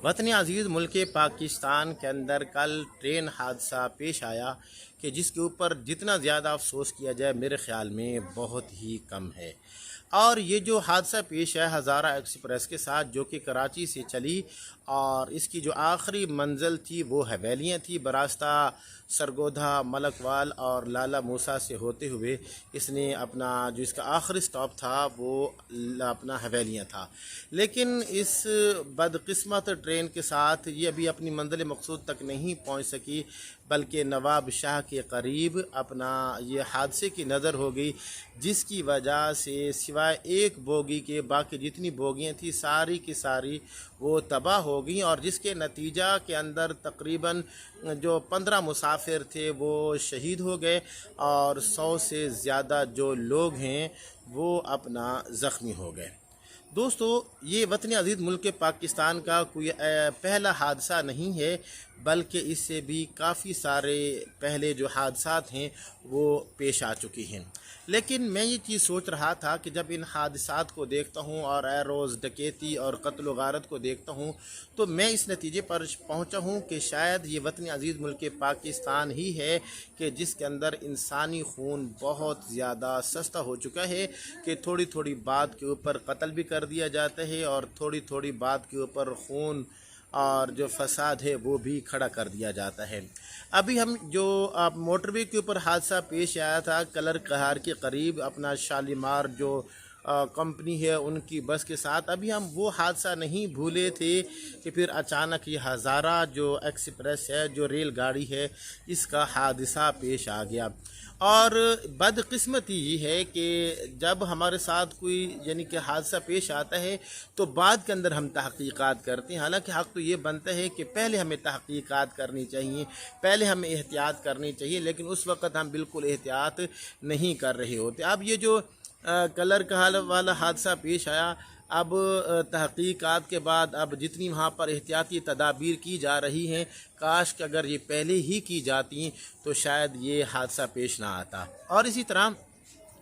वतन अज़ीज़ मुल्क पाकिस्तान के अंदर कल ट्रेन हादसा पेश आया कि जिसके ऊपर जितना ज़्यादा अफसोस किया जाए मेरे ख़्याल में बहुत ही कम है। और ये जो हादसा पेश है हज़ारा एक्सप्रेस के साथ, जो कि कराची से चली और इसकी जो आखिरी मंजिल थी वो हवेलियाँ थी, बरास्ता सरगोधा, मलकवाल और लाला मूसा से होते हुए इसने अपना जो इसका आखिरी स्टॉप था वो अपना हवेलियाँ था। लेकिन इस बदकिस्मत ट्रेन के साथ ये अभी अपनी मंजिल मकसूद तक नहीं पहुँच सकी, बल्कि नवाब शाह के करीब अपना ये हादसे की नज़र हो गई, जिसकी वजह से सिवाय एक बोगी के बाकी जितनी बोगियाँ थी सारी की सारी वो तबाह हो गई, और जिसके नतीजा के अंदर तकरीबन जो 15 मुसाफिर थे वो शहीद हो गए और 100 से ज़्यादा जो लोग हैं वो अपना ज़ख्मी हो गए। दोस्तों, ये वतन अज़ीज़ मुल्क पाकिस्तान का कोई पहला हादसा नहीं है, बल्कि इससे भी काफ़ी सारे पहले जो हादसात हैं वो पेश आ चुके हैं। लेकिन मैं ये चीज़ सोच रहा था कि जब इन हादसात को देखता हूँ और रोज़ डकैती और कत्ल गारत को देखता हूँ तो मैं इस नतीजे पर पहुँचा हूँ कि शायद ये वतन अज़ीज़ मुल्क पाकिस्तान ही है कि जिसके अंदर इंसानी खून बहुत ज़्यादा सस्ता हो चुका है कि थोड़ी थोड़ी बात के ऊपर कत्ल भी कर दिया जाता है और थोड़ी थोड़ी बात के ऊपर खून और जो फसाद है वो भी खड़ा कर दिया जाता है। अभी हम जो मोटरवे के ऊपर हादसा पेश आया था कलर कहार के करीब, अपना शालीमार जो कंपनी है उनकी बस के साथ, अभी हम वो हादसा नहीं भूले थे कि फिर अचानक ये हज़ारा जो एक्सप्रेस है, जो रेलगाड़ी है, इसका हादसा पेश आ गया। और बदकिस्मती ये है कि जब हमारे साथ कोई यानी कि हादसा पेश आता है तो बाद के अंदर हम तहकीकात करते हैं। हालांकि हक़ तो ये बनता है कि पहले हमें तहकीकात करनी चाहिए, पहले हमें एहतियात करनी चाहिए, लेकिन उस वक़्त हम बिल्कुल एहतियात नहीं कर रहे होते। अब ये जो कलर कहाल वाला हादसा पेश आया, अब तहकीकात के बाद अब जितनी वहाँ पर एहतियाती तदाबीर की जा रही हैं, काश कि अगर ये पहले ही की जाती तो शायद ये हादसा पेश ना आता। और इसी तरह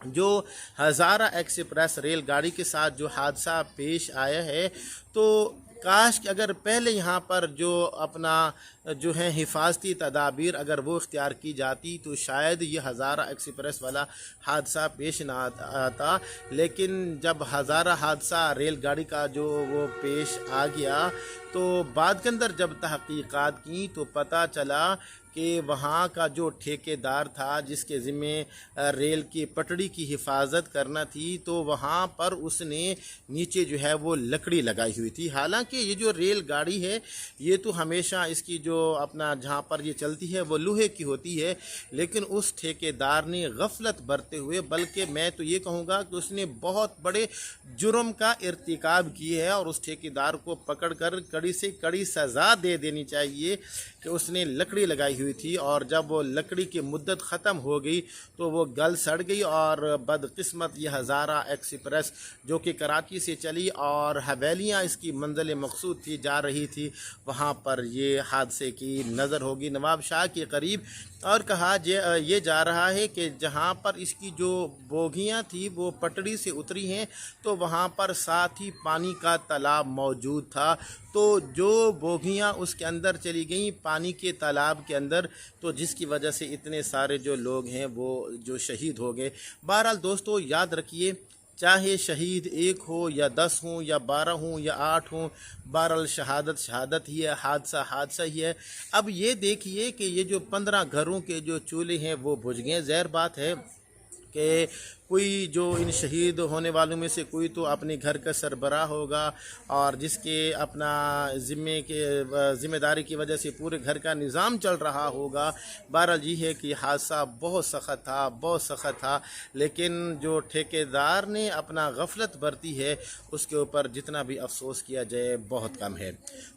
जो हज़ारा एक्सप्रेस रेलगाड़ी के साथ जो हादसा पेश आया है, तो काश कि अगर पहले यहाँ पर जो अपना जो है हिफाजती तदाबीर अगर वो इख्तियार की जाती तो शायद ये हज़ारा एक्सप्रेस वाला हादसा पेश ना आता। लेकिन जब हज़ारा हादसा रेलगाड़ी का जो वो पेश आ गया तो बाद के अंदर जब तहकीकात की तो पता चला कि वहाँ का जो ठेकेदार था जिसके ज़िम्मे रेल की पटड़ी की हिफाजत करना थी, तो वहाँ पर उसने नीचे जो है वो लकड़ी लगाई हुई थी। हालांकि ये जो रेल गाड़ी है ये तो हमेशा इसकी जो अपना जहाँ पर ये चलती है वो लोहे की होती है, लेकिन उस ठेकेदार ने गफलत बरते हुए, बल्कि मैं तो ये कहूँगा कि उसने बहुत बड़े जुर्म का इर्तिकाब की है और उस ठेकेदार को पकड़ कर कड़ी से कड़ी सज़ा दे देनी चाहिए कि उसने लकड़ी लगाई हुई थी और जब वो लकड़ी की मुद्दत ख़त्म हो गई तो वो गल सड़ गई। और बदकिस्मत ये हज़ारा एक्सप्रेस जो कि कराची से चली और हवेलियाँ इसकी मंजिल मकसूद थी जा रही थी, वहाँ पर ये हादसे की नज़र होगी नवाब शाह के करीब। और कहा ये जा रहा है कि जहाँ पर इसकी जो बोगियाँ थी वो पटड़ी से उतरी हैं तो वहाँ पर साथ ही पानी का तालाब मौजूद था, तो जो बोगियाँ उसके अंदर चली गईं पानी के तालाब के अंदर, तो जिसकी वजह से इतने सारे जो लोग हैं वो जो शहीद हो गए। बहरहाल दोस्तों, याद रखिए, चाहे शहीद एक हो या 10 हो या 12 हो या 8 हो, बहरहाल शहादत शहादत ही है, हादसा हादसा ही है। अब ये देखिए कि ये जो 15 घरों के जो चूल्हे हैं वो बुझ गए। ज़ाहिर बात है कि कोई जो इन शहीद होने वालों में से कोई तो अपने घर का सरबराह होगा और जिसके अपना ज़िम्मेदारी की वजह से पूरे घर का निज़ाम चल रहा होगा। बहरहाल ये है कि हादसा बहुत सख्त था, बहुत सख्त था, लेकिन जो ठेकेदार ने अपना गफलत बरती है उसके ऊपर जितना भी अफसोस किया जाए बहुत कम है।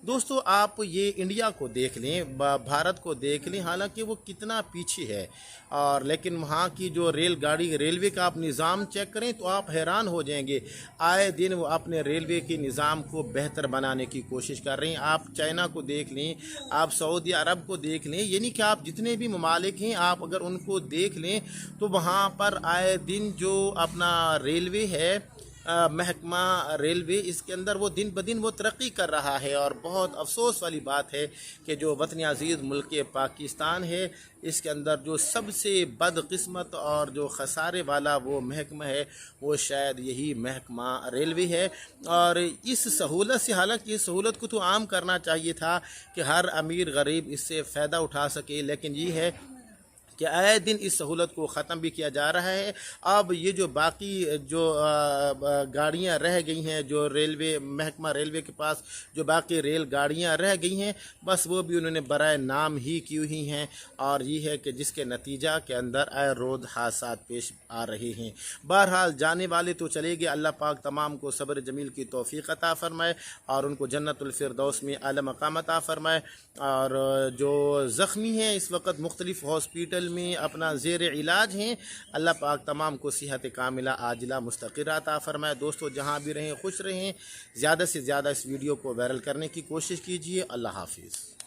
दोस्तों, आप ये इंडिया को देख लें, भारत को देख लें, हालांकि वो कितना पीछे है, और लेकिन वहाँ की जो रेलगाड़ी रेलवे का आप निज़ाम चेक करें तो आप हैरान हो जाएंगे। आए दिन वो अपने रेलवे के निज़ाम को बेहतर बनाने की कोशिश कर रहे हैं। आप चाइना को देख लें, आप सऊदी अरब को देख लें, यानी कि आप जितने भी ममालिक हैं आप अगर उनको देख लें तो वहाँ पर आए दिन जो अपना रेलवे है महकमा रेलवे इसके अंदर वो दिन ब दिन वो तरक्की कर रहा है। और बहुत अफसोस वाली बात है कि जो वतन अज़ीज़ मुल्क पाकिस्तान है, इसके अंदर जो सबसे बदकिस्मत और जो खसारे वाला वो महकमा है वो शायद यही महकमा रेलवे है। और इस सहूलत से, हालांकि इस सहूलत को तो आम करना चाहिए था कि हर अमीर गरीब इससे फ़ायदा उठा सके, लेकिन ये है कि आए दिन इस सहूलत को ख़त्म भी किया जा रहा है। अब ये जो बाकी जो गाड़ियाँ रह गई हैं, जो रेलवे महकमा रेलवे के पास जो बाकी रेल गाड़ियाँ रह गई हैं, बस वो भी उन्होंने बराए नाम ही की हुई हैं। और ये है कि जिसके नतीजा के अंदर आए रोज़ हादसात पेश आ रहे हैं। बहरहाल जाने वाले तो चले गए, अल्लाह पाक तमाम को सब्र जमील की तौफीक अता फरमाए और उनको जन्नतुल फिरदौस में आला मकाम अता फरमाए। और जो ज़ख्मी हैं इस वक्त मुख्तलिफ़ हॉस्पिटल में अपना ज़ेर इलाज हैं, अल्लाह पाक तमाम को सेहत कामिला आजिला मुस्तक़िर अता फरमाए। दोस्तों जहाँ भी रहें खुश रहें, ज़्यादा से ज़्यादा इस वीडियो को वायरल करने की कोशिश कीजिए। अल्लाह हाफिज़।